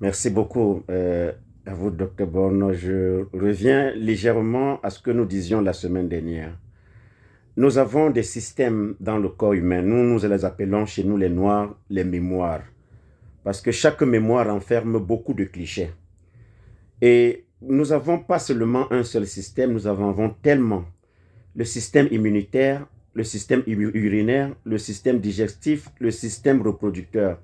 Merci beaucoup à vous, Dr. Borno. Je reviens légèrement à ce que nous disions la semaine dernière. Nous avons des systèmes dans le corps humain. Nous les appelons chez nous les Noirs les mémoires. Parce que chaque mémoire renferme beaucoup de clichés. Et nous n'avons pas seulement un seul système, nous en avons tellement. Le système immunitaire, le système urinaire, le système digestif, le système reproducteur.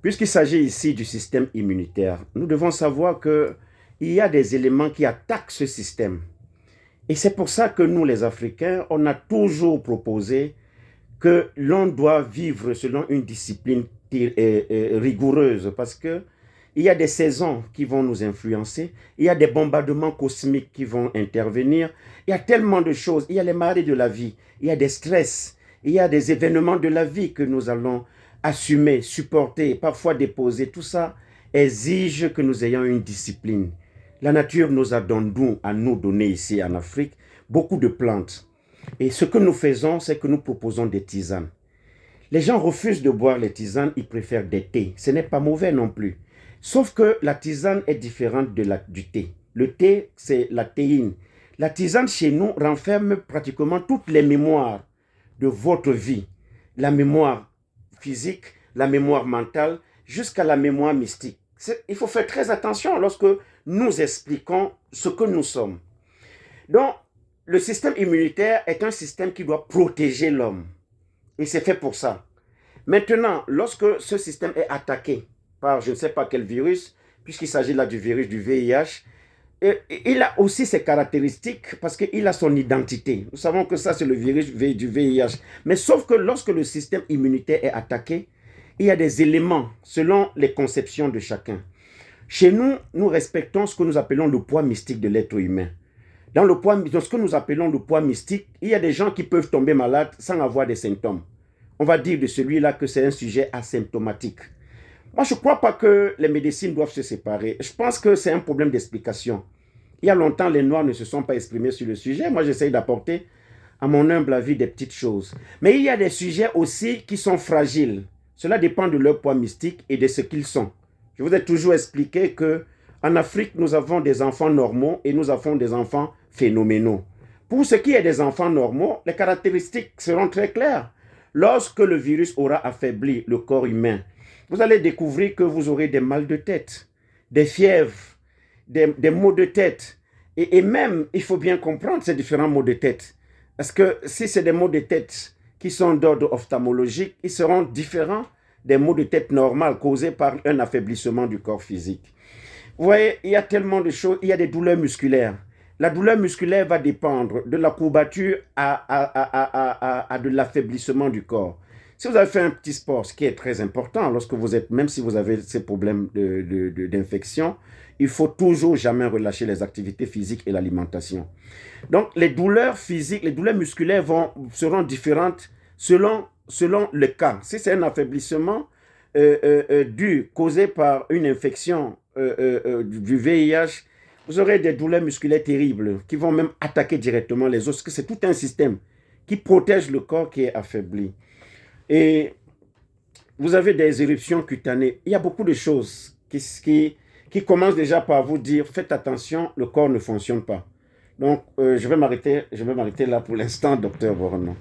Puisqu'il s'agit ici du système immunitaire, nous devons savoir qu'il y a des éléments qui attaquent ce système. Et c'est pour ça que nous, les Africains, on a toujours proposé que l'on doit vivre selon une discipline rigoureuse parce que il y a des saisons qui vont nous influencer, il y a des bombardements cosmiques qui vont intervenir, il y a tellement de choses, il y a les marées de la vie, il y a des stress, il y a des événements de la vie que nous allons assumer, supporter, parfois déposer. Tout ça exige que nous ayons une discipline. La nature nous a donné, à nous donner ici en Afrique, beaucoup de plantes. Et ce que nous faisons, c'est que nous proposons des tisanes. Les gens refusent de boire les tisanes, ils préfèrent des thés. Ce n'est pas mauvais non plus. Sauf que la tisane est différente du thé. Le thé, c'est la théine. La tisane chez nous renferme pratiquement toutes les mémoires de votre vie. La mémoire physique, la mémoire mentale, jusqu'à la mémoire mystique. Il faut faire très attention lorsque nous expliquons ce que nous sommes. Donc, le système immunitaire est un système qui doit protéger l'homme. Et c'est fait pour ça. Maintenant, lorsque ce système est attaqué par je ne sais pas quel virus, puisqu'il s'agit là du virus du VIH, il a aussi ses caractéristiques parce qu'il a son identité. Nous savons que ça, c'est le virus du VIH. Mais sauf que lorsque le système immunitaire est attaqué, il y a des éléments selon les conceptions de chacun. Chez nous, nous respectons ce que nous appelons le poids mystique de l'être humain. Dans ce que nous appelons le poids mystique, il y a des gens qui peuvent tomber malades sans avoir des symptômes. On va dire de celui-là que c'est un sujet asymptomatique. Moi, je ne crois pas que les médecines doivent se séparer. Je pense que c'est un problème d'explication. Il y a longtemps, les Noirs ne se sont pas exprimés sur le sujet. Moi, j'essaye d'apporter à mon humble avis des petites choses. Mais il y a des sujets aussi qui sont fragiles. Cela dépend de leur poids mystique et de ce qu'ils sont. Je vous ai toujours expliqué qu'en Afrique, nous avons des enfants normaux et nous avons des enfants phénoménaux. Pour ce qui est des enfants normaux, les caractéristiques seront très claires. Lorsque le virus aura affaibli le corps humain, vous allez découvrir que vous aurez des mal de tête, des fièvres, des maux de tête. Et même, il faut bien comprendre ces différents maux de tête. Parce que si c'est des maux de tête qui sont d'ordre ophtalmologique, ils seront différents des maux de tête normaux causés par un affaiblissement du corps physique. Vous voyez, il y a tellement de choses. Il y a des douleurs musculaires. La douleur musculaire va dépendre de la courbature à de l'affaiblissement du corps. Si vous avez fait un petit sport, ce qui est très important, lorsque vous êtes, même si vous avez ces problèmes d'infection, il faut toujours jamais relâcher les activités physiques et l'alimentation. Donc, les douleurs physiques, les douleurs musculaires seront différentes selon le cas. Si c'est un affaiblissement causé par une infection du VIH, vous aurez des douleurs musculaires terribles qui vont même attaquer directement les os, parce que c'est tout un système qui protège le corps qui est affaibli. Et vous avez des éruptions cutanées. Il y a beaucoup de choses qui commencent déjà par vous dire faites attention, le corps ne fonctionne pas. Donc, je vais m'arrêter là pour l'instant, docteur Borno.